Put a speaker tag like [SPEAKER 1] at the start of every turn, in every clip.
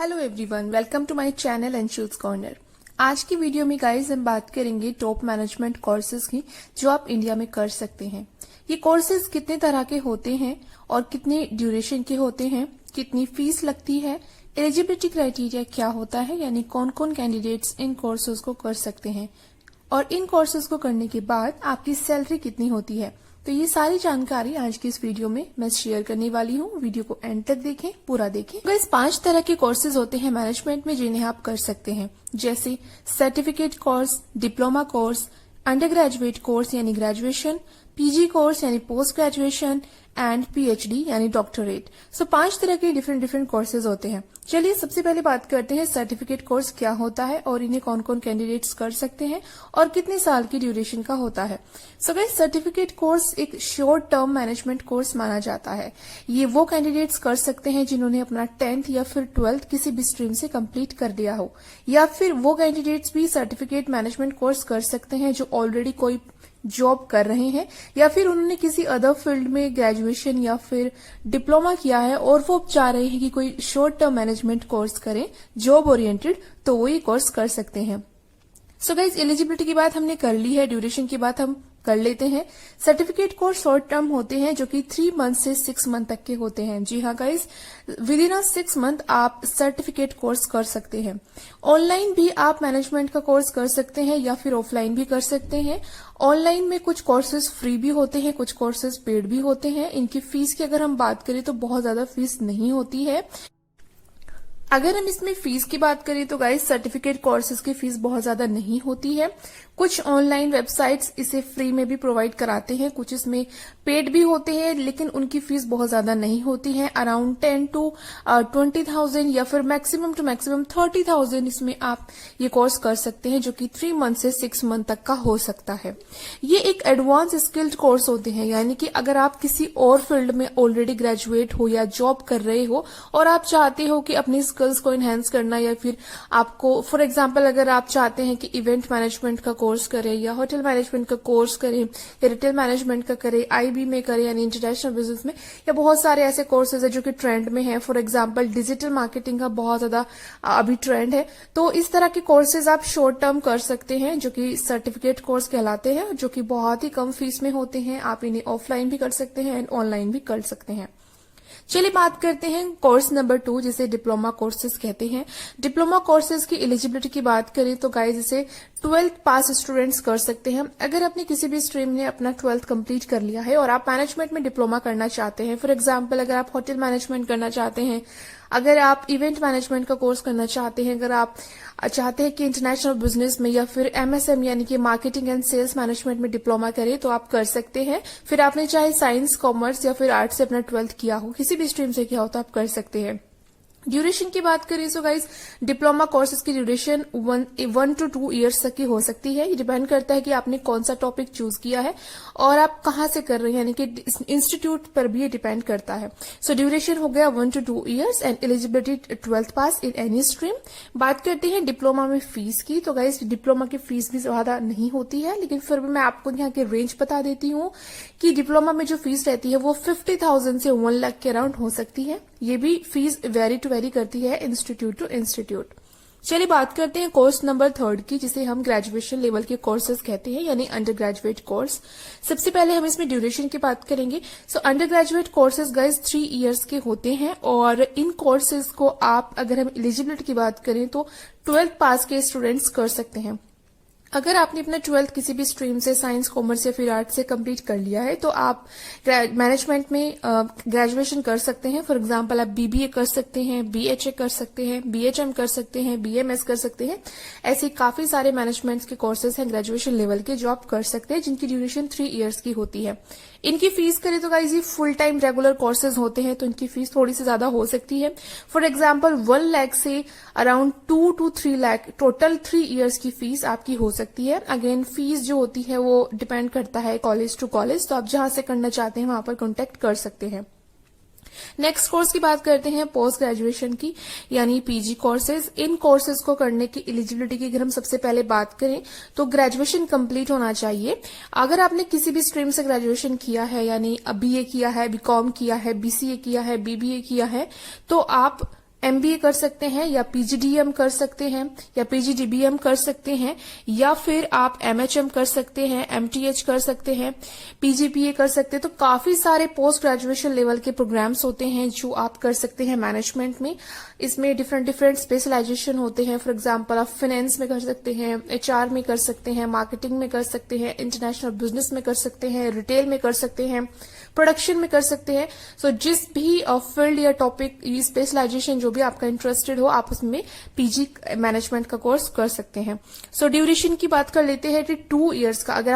[SPEAKER 1] Hello everyone, welcome to my channel Anshul's corner. आज की video में गाइस हम बात करेंगे टॉप मैनेजमेंट कोर्सेज की जो आप इंडिया में कर सकते हैं। ये कोर्सेज कितने तरह के होते हैं और कितने ड्यूरेशन के होते हैं, कितनी फीस लगती है, एलिजिबिलिटी क्राइटेरिया क्या होता है, यानी कौन कौन कैंडिडेट्स इन कोर्सेज को कर सकते हैं और इन कोर्सेज को करने के बाद आपकी सैलरी कितनी होती है। तो ये सारी जानकारी आज की इस वीडियो में मैं शेयर करने वाली हूँ। वीडियो को एंड तक देखें, पूरा देखें। तो इस 5 तरह के कोर्सेज होते हैं मैनेजमेंट में जिन्हें आप कर सकते हैं, जैसे certificate course, diploma course, under graduate course यानी ग्रेजुएशन, पीजी कोर्स यानी पोस्ट ग्रेजुएशन एंड पीएचडी यानी डॉक्टरेट। सो 5 तरह के डिफरेंट कोर्सेज होते हैं। चलिए सबसे पहले बात करते हैं सर्टिफिकेट कोर्स क्या होता है और इन्हें कौन कौन कैंडिडेट्स कर सकते हैं और कितने साल की ड्यूरेशन का होता है। सो गाइस, सर्टिफिकेट कोर्स एक शॉर्ट टर्म मैनेजमेंट कोर्स माना जाता है। ये वो कैंडिडेट्स कर सकते हैं जिन्होंने अपना 10th या फिर 12th किसी भी स्ट्रीम से कंप्लीट कर लिया हो, या फिर वो कैंडिडेट्स भी सर्टिफिकेट मैनेजमेंट कोर्स कर सकते हैं जो ऑलरेडी कोई जॉब कर रहे हैं या फिर उन्होंने किसी अदर फील्ड में ग्रेजुएशन या फिर डिप्लोमा किया है और वो चाह रहे हैं कि कोई शॉर्ट टर्म मैनेजमेंट कोर्स करें जॉब ओरिएंटेड, तो वो ये कोर्स कर सकते हैं। सो गाइज, एलिजिबिलिटी की बात हमने कर ली है, ड्यूरेशन की बात हम कर लेते हैं। सर्टिफिकेट कोर्स शॉर्ट टर्म होते हैं जो कि 3 मंथ से 6 मंथ तक के होते हैं। जी हाँ गाइज, विद इन 6 मंथ आप सर्टिफिकेट कोर्स कर सकते हैं। ऑनलाइन भी आप मैनेजमेंट का कोर्स कर सकते हैं या फिर ऑफलाइन भी कर सकते हैं। ऑनलाइन में कुछ कोर्सेज फ्री भी होते हैं, कुछ कोर्सेज पेड भी होते हैं। इनकी फीस की अगर हम बात करें तो बहुत ज्यादा फीस नहीं होती है। अगर हम इसमें फीस की बात करें तो गाइस, सर्टिफिकेट कोर्सेज की फीस बहुत ज्यादा नहीं होती है। कुछ ऑनलाइन वेबसाइट्स इसे फ्री में भी प्रोवाइड कराते हैं, कुछ इसमें पेड भी होते हैं, लेकिन उनकी फीस बहुत ज्यादा नहीं होती है। अराउंड 10 to 20,000 या फिर मैक्सिमम टू मैक्सिमम 30,000 इसमें आप ये कोर्स कर सकते हैं, जो कि 3 मंथ से 6 मंथ तक का हो सकता है। ये एक एडवांस स्किल्ड कोर्स होते हैं, यानी कि अगर आप किसी और फील्ड में ऑलरेडी ग्रेजुएट हो या जॉब कर रहे हो और आप चाहते हो कि अपनी स्किल्स को एनहेंस करना, या फिर आपको फॉर एग्जांपल अगर आप चाहते हैं कि इवेंट मैनेजमेंट का कोर्स करें या होटल मैनेजमेंट का कोर्स करें या रिटेल मैनेजमेंट का करें, आईबी में करें यानी इंटरनेशनल बिजनेस में, या बहुत सारे ऐसे कोर्सेज है जो कि ट्रेंड में है। फॉर एग्जांपल डिजिटल मार्केटिंग का बहुत ज्यादा अभी ट्रेंड है, तो इस तरह के कोर्सेज आप शॉर्ट टर्म कर सकते हैं जो कि सर्टिफिकेट कोर्स कहलाते हैं, जो कि बहुत ही कम फीस में होते हैं। आप इन्हें ऑफलाइन भी कर सकते हैं एंड ऑनलाइन भी कर सकते हैं। चलिए बात करते हैं कोर्स नंबर 2 जिसे डिप्लोमा कोर्सेज कहते हैं। डिप्लोमा कोर्सेज की एलिजिबिलिटी की बात करें तो गाइस, इसे 12th पास स्टूडेंट्स कर सकते हैं। अगर अपनी किसी भी स्ट्रीम ने अपना 12th कंप्लीट कर लिया है और आप मैनेजमेंट में डिप्लोमा करना चाहते हैं, फॉर एग्जांपल अगर आप होटल मैनेजमेंट करना चाहते हैं, अगर आप इवेंट मैनेजमेंट का कोर्स करना चाहते हैं, अगर आप चाहते हैं कि इंटरनेशनल बिजनेस में या फिर एमएसएम यानी कि मार्केटिंग एंड सेल्स मैनेजमेंट में डिप्लोमा करें, तो आप कर सकते हैं। फिर आपने चाहे साइंस, कॉमर्स या फिर आर्ट्स से अपना 12th किया हो, किसी भी स्ट्रीम से किया हो, तो आप कर सकते हैं। ड्यूरेशन की बात करें तो गाइज, डिप्लोमा कोर्सेज की ड्यूरेशन 1 to 2 ईयर्स तक की हो सकती है। ये डिपेंड करता है कि आपने कौन सा टॉपिक चूज किया है और आप कहाँ से कर रहे हैं, यानी कि इंस्टीट्यूट पर भी ये डिपेंड करता है। सो ड्यूरेशन हो गया 1 to 2 years and eligibility 12th pass in any stream. बात करते हैं डिप्लोमा में फीस की, तो गाइज डिप्लोमा की फीस भी ज्यादा नहीं होती है, लेकिन फिर भी मैं आपको यहाँ के रेंज बता देती हूँ कि डिप्लोमा में जो फीस रहती है वो 50,000 से 1 लाख के अराउंड हो सकती है। ये भी फीस वेरी करती है इंस्टीट्यूट टू इंस्टीट्यूट। चलिए बात करते हैं कोर्स नंबर 3 की, जिसे हम ग्रेजुएशन लेवल के कोर्सेज कहते हैं, यानी अंडर ग्रेजुएट कोर्स। सबसे पहले हम इसमें ड्यूरेशन की बात करेंगे। So under graduate courses guys 3 years के होते हैं और इन कोर्सेज को आप, अगर हम एलिजिबिलिटी की बात करें तो 12th पास के स्टूडेंट्स कर सकते हैं। अगर आपने अपना 12th किसी भी स्ट्रीम से, साइंस, कॉमर्स या फिर आर्ट्स से कंप्लीट कर लिया है, तो आप मैनेजमेंट में ग्रेजुएशन कर सकते हैं। फॉर एग्जांपल आप बीबीए कर सकते हैं, बीएचए कर सकते हैं, बीएचएम कर सकते हैं, बीएमएस कर सकते हैं। ऐसे काफी सारे मैनेजमेंट के कोर्सेज हैं ग्रेजुएशन लेवल के जो आप कर सकते हैं, जिनकी ड्यूरेशन 3 ईयर्स की होती है। इनकी फीस करें तो गाइस, ये फुल टाइम रेगुलर कोर्सेज होते हैं, तो इनकी फीस थोड़ी सी ज्यादा हो सकती है। फॉर एग्जाम्पल 1 लाख से around 2 to 3 lakh total 3 years की फीस आपकी हो सकती है। अगेन फीस जो होती है वो डिपेंड करता है कॉलेज टू कॉलेज, तो आप जहां से करना चाहते हैं वहां पर कॉन्टेक्ट कर सकते हैं। नेक्स्ट कोर्स की बात करते हैं पोस्ट ग्रेजुएशन की, यानी पीजी कोर्सेज। इन कोर्सेज को करने की एलिजिबिलिटी की अगर हम सबसे पहले बात करें तो ग्रेजुएशन कंप्लीट होना चाहिए। अगर आपने किसी भी स्ट्रीम से ग्रेजुएशन किया है, यानी बीए किया है, बीकॉम किया है, बीसीए किया है, बीबीए किया है, तो आप MBA कर सकते हैं, या PGDM कर सकते हैं, या PGDBM कर सकते हैं, या फिर आप MHM कर सकते हैं, MTH कर सकते हैं, PGPA कर सकते हैं। तो काफी सारे पोस्ट ग्रेजुएशन लेवल के प्रोग्राम्स होते हैं जो आप कर सकते हैं मैनेजमेंट में। इसमें डिफरेंट डिफरेंट स्पेशलाइजेशन होते हैं। फॉर एग्जांपल आप फाइनेंस में कर सकते हैं, HR में कर सकते हैं, मार्केटिंग में कर सकते हैं, इंटरनेशनल बिजनेस में कर सकते हैं, रिटेल में कर सकते हैं, प्रोडक्शन में कर सकते हैं। सो जिस भी फील्ड या टॉपिक स्पेशलाइजेशन जो भी आपका इंटरेस्टेड हो, आप उसमें PG मैनेजमेंट का कोर्स कर सकते हैं। सो ड्यूरेशन की बात कर लेते हैं कि 2 इयर्स का। अगर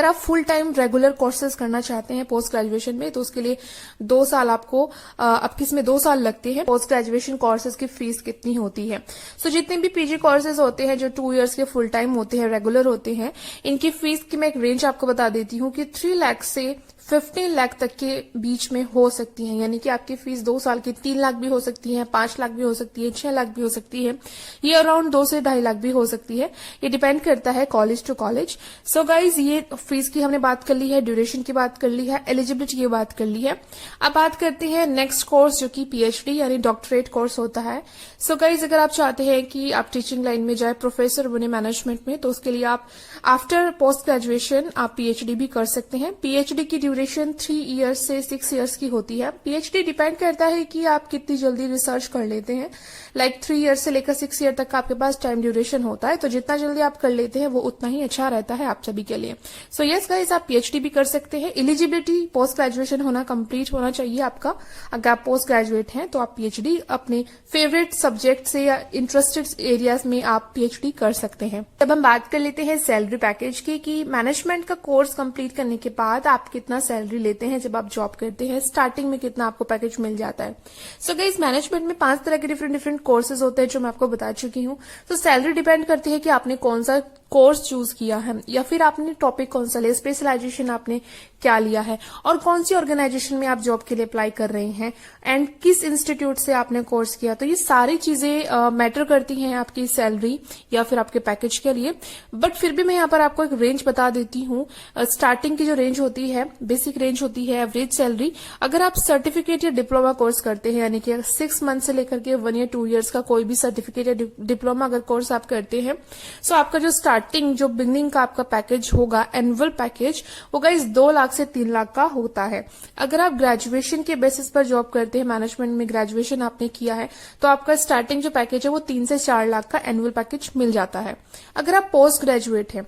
[SPEAKER 1] आप फुल टाइम रेगुलर कोर्सेज करना चाहते हैं पोस्ट ग्रेजुएशन में, तो उसके लिए 2 साल आपके इसमें 2 साल लगते हैं। पोस्ट ग्रेजुएशन कोर्सेज की फीस कितनी होती है? सो जितने भी PG कोर्सेज होते हैं जो 2 इयर्स के फुल टाइम होते हैं, रेगुलर होते हैं, इनकी फीस की मैं एक रेंज आपको बता देती हूँ कि 3 लाख से 15 लाख तक के बीच में हो सकती है। यानी कि आपकी फीस 2 साल की 3 लाख भी हो सकती है, 5 लाख भी हो सकती है, 6 लाख भी हो सकती है, ये अराउंड 2 से 2.5 लाख भी हो सकती है। ये डिपेंड करता है college to college. So guys, ये फीस की हमने बात कर ली है, ड्यूरेशन की बात कर ली है, एलिजिबिलिटी की बात कर ली है। अब बात करते हैं नेक्स्ट कोर्स जो कि PhD यानी डॉक्टरेट कोर्स होता है। सो गाइज, अगर आप चाहते हैं कि आप टीचिंग लाइन में जाए, प्रोफेसर बने मैनेजमेंट में, तो उसके लिए आप आफ्टर पोस्ट ग्रेजुएशन आप PhD भी कर सकते हैं। PhD की ड्यूरेशन 3 इयर्स से 6 इयर्स की होती है। PhD डिपेंड करता है कि आप कितनी जल्दी रिसर्च कर लेते हैं। लाइक 3 इयर्स से लेकर 6 ईयर तक का आपके पास टाइम ड्यूरेशन होता है, तो जितना जल्दी आप कर लेते हैं वो उतना ही अच्छा रहता है आप सभी के लिए। सो यस गाइस, आप PhD भी कर सकते हैं। एलिजिबिलिटी पोस्ट ग्रेजुएशन होना कंप्लीट होना चाहिए आपका। अगर आप पोस्ट ग्रेजुएट हैं तो आप PhD अपने फेवरेट सब्जेक्ट से या इंटरेस्टेड एरियाज में आप PhD कर सकते हैं। अब हम बात कर लेते हैं सैलरी पैकेज की, कि मैनेजमेंट का कोर्स कंप्लीट करने के बाद आप कितना सैलरी लेते हैं जब आप जॉब करते हैं, स्टार्टिंग में कितना आपको पैकेज मिल जाता है। सो गाइस, मैनेजमेंट में 5 तरह के डिफरेंट कोर्सेज होते हैं जो मैं आपको बता चुकी हूँ। तो सैलरी डिपेंड करती है कि आपने कौन सा कोर्स चूज किया है, या फिर आपने टॉपिक कौन सा लिया, स्पेशलाइजेशन आपने क्या लिया है, और कौन सी ऑर्गेनाइजेशन में आप जॉब के लिए अप्लाई कर रहे हैं, एंड किस इंस्टीट्यूट से आपने कोर्स किया। तो ये सारी चीजें मैटर करती हैं आपकी सैलरी या फिर आपके पैकेज के लिए। बट फिर भी मैं यहाँ पर आपको एक रेंज बता देती हूँ। स्टार्टिंग की जो रेंज होती है, बेसिक रेंज होती है एवरेज सैलरी। अगर आप सर्टिफिकेट या डिप्लोमा कोर्स करते हैं, यानी कि 6 मंथ से लेकर के 1 या 2 ईयर्स का कोई भी सर्टिफिकेट या डिप्लोमा अगर कोर्स आप करते हैं, सो आपका जो जो बिगनिंग का आपका पैकेज होगा, एनुअल पैकेज, वो गाइस 2 लाख से 3 लाख का होता है। अगर आप ग्रेजुएशन के बेसिस पर जॉब करते हैं, मैनेजमेंट में ग्रेजुएशन आपने किया है, तो आपका स्टार्टिंग जो पैकेज है वो 3 से 4 लाख का एनुअल पैकेज मिल जाता है। अगर आप पोस्ट ग्रेजुएट हैं,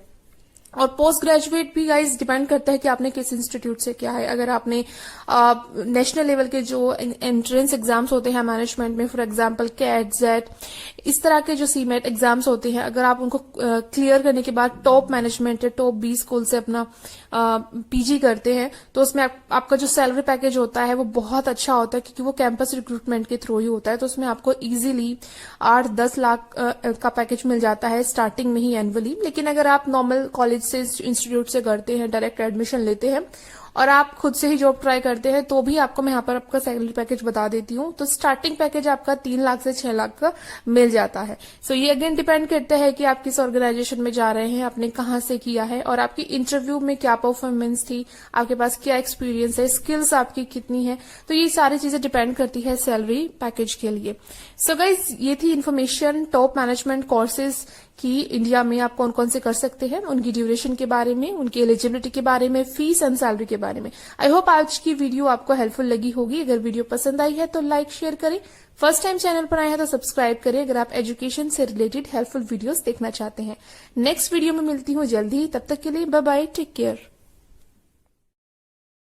[SPEAKER 1] और पोस्ट ग्रेजुएट भी गाइज डिपेंड करता है कि आपने किस इंस्टीट्यूट से किया है। अगर आपने नेशनल लेवल के जो एंट्रेंस एग्जाम्स होते हैं मैनेजमेंट में, फॉर एग्जांपल कैट, जेट, इस तरह के जो सीमेट एग्जाम्स होते हैं, अगर आप उनको क्लियर करने के बाद टॉप मैनेजमेंट या टॉप 20 स्कूल से अपना PG करते हैं, तो उसमें आपका जो सैलरी पैकेज होता है वो बहुत अच्छा होता है, क्योंकि वो कैंपस रिक्रूटमेंट के थ्रू ही होता है। तो उसमें आपको इजीली 8-10 लाख का पैकेज मिल जाता है स्टार्टिंग में ही एनुअली। लेकिन अगर आप नॉर्मल कॉलेज से, इंस्टीट्यूट से करते हैं, डायरेक्ट एडमिशन लेते हैं और आप खुद से ही जॉब ट्राई करते हैं, तो भी आपको मैं यहाँ पर आपका सैलरी पैकेज बता देती हूँ। तो स्टार्टिंग पैकेज आपका 3 लाख से 6 लाख का मिल जाता है। सो ये अगेन डिपेंड करता है कि आप किस ऑर्गेनाइजेशन में जा रहे हैं, आपने कहाँ से किया है, और आपकी इंटरव्यू में क्या परफॉर्मेंस थी, आपके पास क्या एक्सपीरियंस है, स्किल्स आपकी कितनी है। तो ये सारी चीजें डिपेंड करती है सैलरी पैकेज के लिए। सो गाइज, ये थी इन्फॉर्मेशन टॉप मैनेजमेंट कोर्सेज कि इंडिया में आप कौन कौन से कर सकते हैं, उनकी ड्यूरेशन के बारे में, उनकी एलिजिबिलिटी के बारे में, फीस एंड सैलरी के बारे में। आई होप आज की वीडियो आपको हेल्पफुल लगी होगी। अगर वीडियो पसंद आई है तो लाइक शेयर करें, फर्स्ट टाइम चैनल पर आए हैं तो सब्सक्राइब करें अगर आप एजुकेशन से रिलेटेड हेल्पफुल वीडियोस देखना चाहते हैं। नेक्स्ट वीडियो में मिलती हूँ जल्दी ही, तब तक के लिए बाय बाय, टेक केयर।